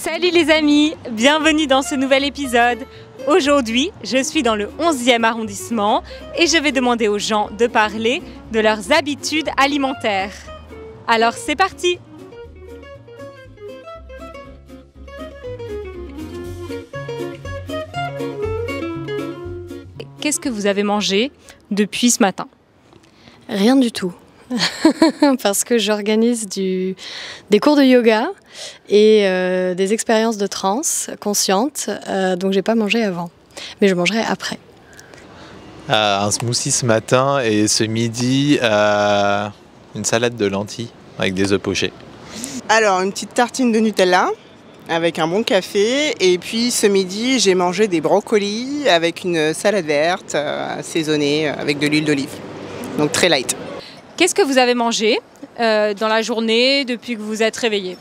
Salut les amis, bienvenue dans ce nouvel épisode. Aujourd'hui, je suis dans le 11e arrondissement et je vais demander aux gens de parler de leurs habitudes alimentaires. Alors c'est parti! Qu'est-ce que vous avez mangé depuis ce matin? Rien du tout. Parce que j'organise des cours de yoga et des expériences de transe conscientes, donc j'ai pas mangé avant, mais je mangerai après. Un smoothie ce matin et ce midi, une salade de lentilles avec des œufs pochés. Alors une petite tartine de Nutella avec un bon café et puis ce midi j'ai mangé des brocolis avec une salade verte assaisonnée avec de l'huile d'olive, donc très light. Qu'est-ce que vous avez mangé dans la journée depuis que vous vous êtes réveillé?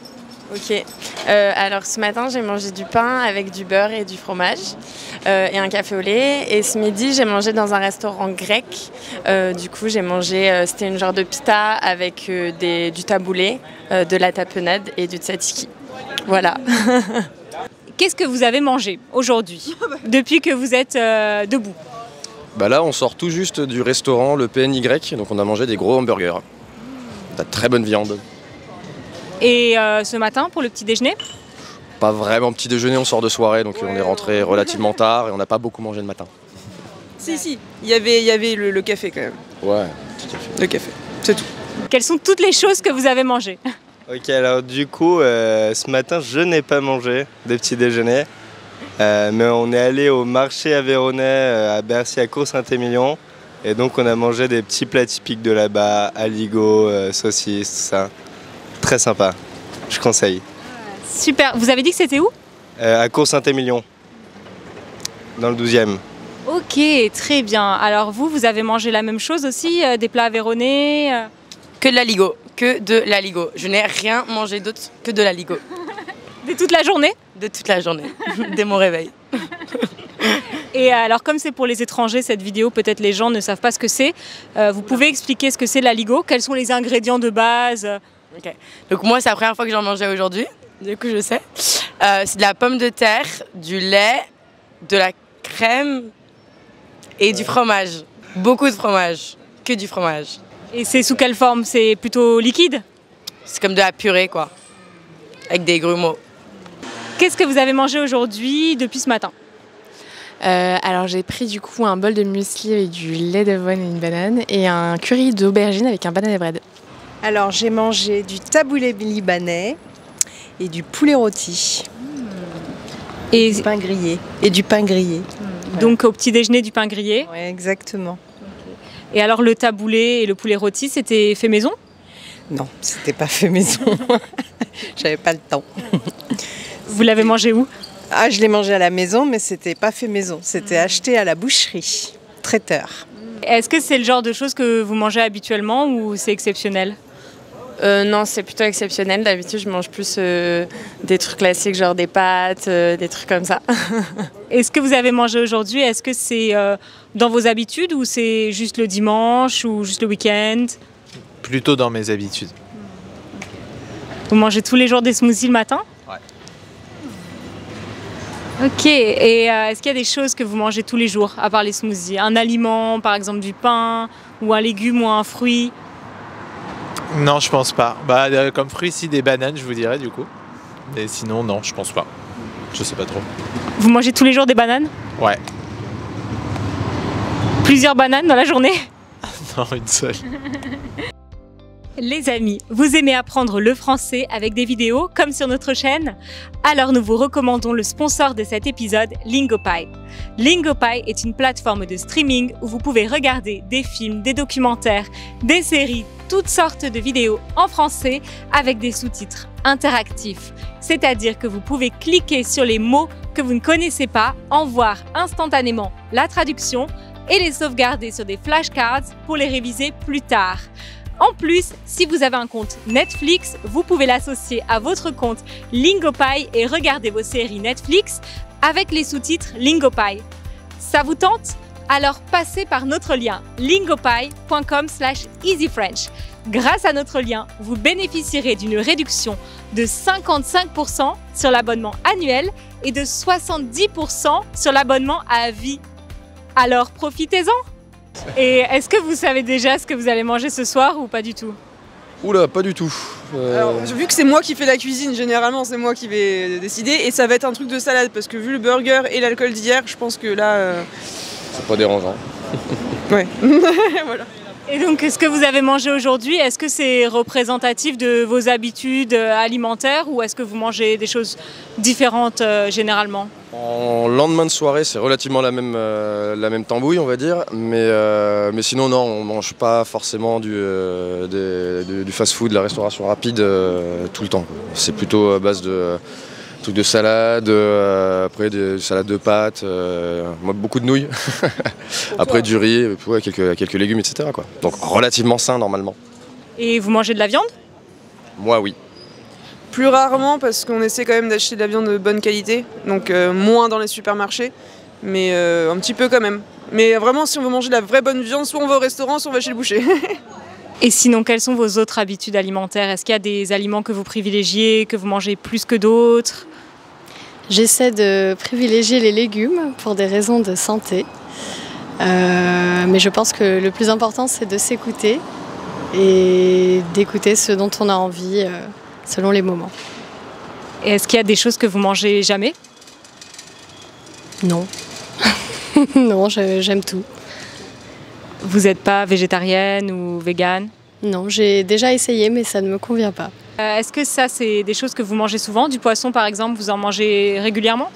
Ok, alors ce matin j'ai mangé du pain avec du beurre et du fromage et un café au lait. Et ce midi j'ai mangé dans un restaurant grec. Du coup j'ai mangé, c'était une genre de pita avec du taboulé, de la tapenade et du tzatziki. Voilà. Qu'est-ce que vous avez mangé aujourd'hui depuis que vous êtes debout? Bah là, on sort tout juste du restaurant, le PNY, donc on a mangé des gros hamburgers. De la très bonne viande. Et ce matin, pour le petit déjeuner? Pas vraiment petit déjeuner, on sort de soirée, donc on est rentré relativement tard et on n'a pas beaucoup mangé le matin. Si, il y avait le café quand même. Ouais, tout à fait. Le café, c'est tout. Quelles sont toutes les choses que vous avez mangées? Ok, alors du coup, ce matin, je n'ai pas mangé de petit déjeuner. Mais on est allé au marché aveyronais à Bercy à Cours-Saint-Émilion et donc on a mangé des petits plats typiques de là-bas, aligots, saucisses, tout ça. Très sympa, je conseille. Super, vous avez dit que c'était où? À Cours-Saint-Émilion, dans le 12e. Ok, très bien. Alors vous avez mangé la même chose aussi, des plats aveyronnais Que de l'aligot, que de l'aligot. Je n'ai rien mangé d'autre que de l'aligot. de toute la journée? De toute la journée, dès mon réveil. Et alors comme c'est pour les étrangers cette vidéo, peut-être les gens ne savent pas ce que c'est. Vous pouvez expliquer ce que c'est l'aligot? Quels sont les ingrédients de base? Ok. Donc moi c'est la première fois que j'en mangeais aujourd'hui, du coup je sais. C'est de la pomme de terre, du lait, de la crème et du fromage. Beaucoup de fromage, que du fromage. Et c'est sous quelle forme? C'est plutôt liquide? C'est comme de la purée quoi, avec des grumeaux. Qu'est-ce que vous avez mangé aujourd'hui depuis ce matin? Alors j'ai pris du coup un bol de muesli avec du lait d'avoine et une banane et un curry d'aubergine avec un banana bread. Alors j'ai mangé du taboulé libanais et du poulet rôti. Et du pain grillé. Et du pain grillé. Donc au petit déjeuner du pain grillé? Oui, exactement. Et alors le taboulé et le poulet rôti, c'était fait maison? Non, c'était pas fait maison. J'avais pas le temps. Vous l'avez mangé où? Ah, je l'ai mangé à la maison, mais c'était pas fait maison. C'était acheté à la boucherie, traiteur. Est-ce que c'est le genre de choses que vous mangez habituellement ou c'est exceptionnel? Non, c'est plutôt exceptionnel. D'habitude, je mange plus des trucs classiques, genre des pâtes, des trucs comme ça. Et ce que vous avez mangé aujourd'hui, est-ce que c'est dans vos habitudes ou c'est juste le dimanche ou juste le week-end? Plutôt dans mes habitudes. Vous mangez tous les jours des smoothies le matin? Ouais. Ok, et est-ce qu'il y a des choses que vous mangez tous les jours, à part les smoothies? Un aliment, par exemple du pain, ou un légume ou un fruit? Non, je pense pas. Bah, comme fruit, ici, des bananes, je vous dirais, du coup. Et sinon, non, je pense pas. Je sais pas trop. Vous mangez tous les jours des bananes? Ouais. Plusieurs bananes dans la journée? Non, une seule. Les amis, vous aimez apprendre le français avec des vidéos comme sur notre chaîne? Alors nous vous recommandons le sponsor de cet épisode, Lingopie. Lingopie est une plateforme de streaming où vous pouvez regarder des films, des documentaires, des séries, toutes sortes de vidéos en français avec des sous-titres interactifs. C'est-à-dire que vous pouvez cliquer sur les mots que vous ne connaissez pas, en voir instantanément la traduction et les sauvegarder sur des flashcards pour les réviser plus tard. En plus, si vous avez un compte Netflix, vous pouvez l'associer à votre compte Lingopie et regarder vos séries Netflix avec les sous-titres Lingopie. Ça vous tente? Alors passez par notre lien lingopie.com/easyfrench. Grâce à notre lien, vous bénéficierez d'une réduction de 55% sur l'abonnement annuel et de 70% sur l'abonnement à vie. Alors profitez-en! Et est-ce que vous savez déjà ce que vous allez manger ce soir ou pas du tout? Oula, pas du tout. Alors, vu que c'est moi qui fais la cuisine, généralement c'est moi qui vais décider et ça va être un truc de salade parce que vu le burger et l'alcool d'hier, je pense que là... C'est pas dérangeant. Ouais, voilà. Et donc, ce que vous avez mangé aujourd'hui, est-ce que c'est représentatif de vos habitudes alimentaires ou est-ce que vous mangez des choses différentes généralement? En lendemain de soirée, c'est relativement la même tambouille, on va dire. Mais sinon, non, on ne mange pas forcément du fast-food, de la restauration rapide tout le temps. C'est plutôt à base de trucs de salade, après des salades de pâtes, moi beaucoup de nouilles, après du riz, ouais, quelques légumes, etc. quoi. Donc relativement sain normalement. Et vous mangez de la viande? Moi, oui. Plus rarement parce qu'on essaie quand même d'acheter de la viande de bonne qualité, donc moins dans les supermarchés, mais un petit peu quand même. Mais vraiment, si on veut manger de la vraie bonne viande, soit on va au restaurant, soit on va chez le boucher. Et sinon, quelles sont vos autres habitudes alimentaires? Est-ce qu'il y a des aliments que vous privilégiez, que vous mangez plus que d'autres? J'essaie de privilégier les légumes pour des raisons de santé. Mais je pense que le plus important, c'est de s'écouter et d'écouter ce dont on a envie selon les moments. Et est-ce qu'il y a des choses que vous mangez jamais? Non. Non, j'aime tout. Vous n'êtes pas végétarienne ou végane? Non, j'ai déjà essayé, mais ça ne me convient pas. Est-ce que ça, c'est des choses que vous mangez souvent? Du poisson, par exemple, vous en mangez régulièrement?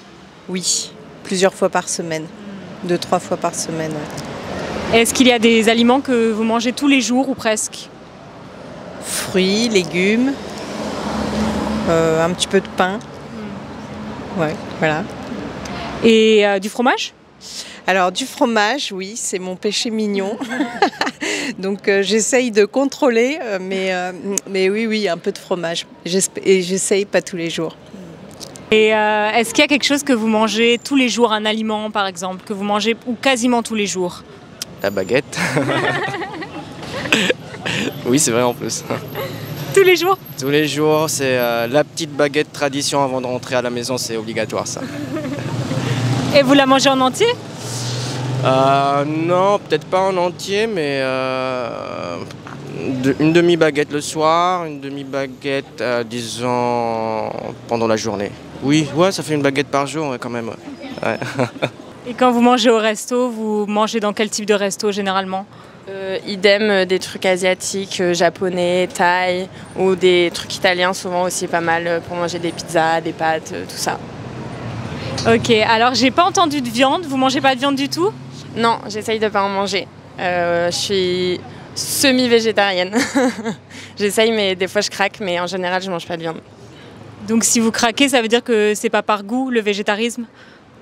Oui, plusieurs fois par semaine. 2-3 fois par semaine. Ouais. Est-ce qu'il y a des aliments que vous mangez tous les jours ou presque? Fruits, légumes, un petit peu de pain. Ouais, voilà. Et du fromage? Alors du fromage, oui, c'est mon péché mignon. Donc j'essaye de contrôler, mais oui, un peu de fromage. Et j'essaye pas tous les jours. Et est-ce qu'il y a quelque chose que vous mangez tous les jours, un aliment par exemple, que vous mangez ou quasiment tous les jours? La baguette. Oui, c'est vrai en plus. Tous les jours? Tous les jours, c'est la petite baguette tradition avant de rentrer à la maison, c'est obligatoire ça. Et vous la mangez en entier? Non, peut-être pas en entier, mais une demi-baguette le soir, une demi-baguette, disons, pendant la journée. Oui, ouais, ça fait une baguette par jour, ouais, quand même. Ouais. Et quand vous mangez au resto, vous mangez dans quel type de resto généralement? Idem, des trucs asiatiques, japonais, thaï, ou des trucs italiens, souvent aussi pas mal pour manger des pizzas, des pâtes, tout ça. Ok, alors j'ai pas entendu de viande, vous mangez pas de viande du tout? Non, j'essaye de pas en manger. Je suis semi-végétarienne. J'essaye, mais des fois je craque, mais en général je mange pas de viande. Donc si vous craquez, ça veut dire que c'est pas par goût le végétarisme?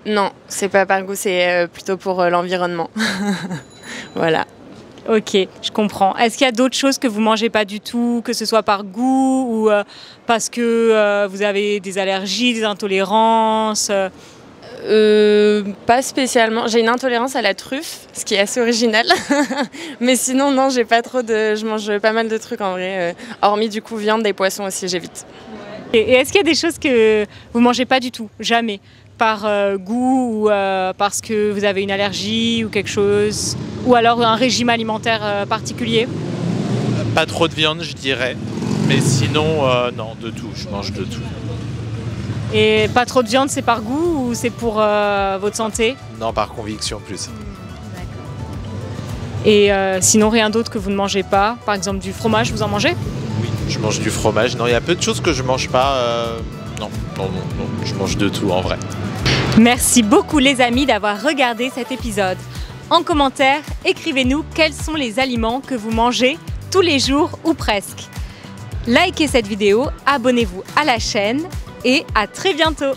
Non, c'est pas par goût, c'est plutôt pour l'environnement. Voilà. Ok, je comprends. Est-ce qu'il y a d'autres choses que vous mangez pas du tout, que ce soit par goût ou parce que vous avez des allergies, des intolérances? Pas spécialement. J'ai une intolérance à la truffe, ce qui est assez original. Mais sinon, non, j'ai pas trop de. Je mange pas mal de trucs en vrai. Hormis du coup viande et poissons aussi, j'évite. Et est-ce qu'il y a des choses que vous mangez pas du tout, jamais, par goût ou parce que vous avez une allergie ou quelque chose, ou alors un régime alimentaire particulier? Pas trop de viande, je dirais. Mais sinon, non, de tout. Je mange de tout. Et pas trop de viande, c'est par goût ou c'est pour votre santé? Non, par conviction plus. Et sinon, rien d'autre que vous ne mangez pas? Par exemple, du fromage, vous en mangez? Oui, je mange du fromage. Non, il y a peu de choses que je mange pas. Non, je mange de tout en vrai. Merci beaucoup les amis d'avoir regardé cet épisode. En commentaire, écrivez-nous quels sont les aliments que vous mangez tous les jours ou presque. Likez cette vidéo, abonnez-vous à la chaîne et à très bientôt.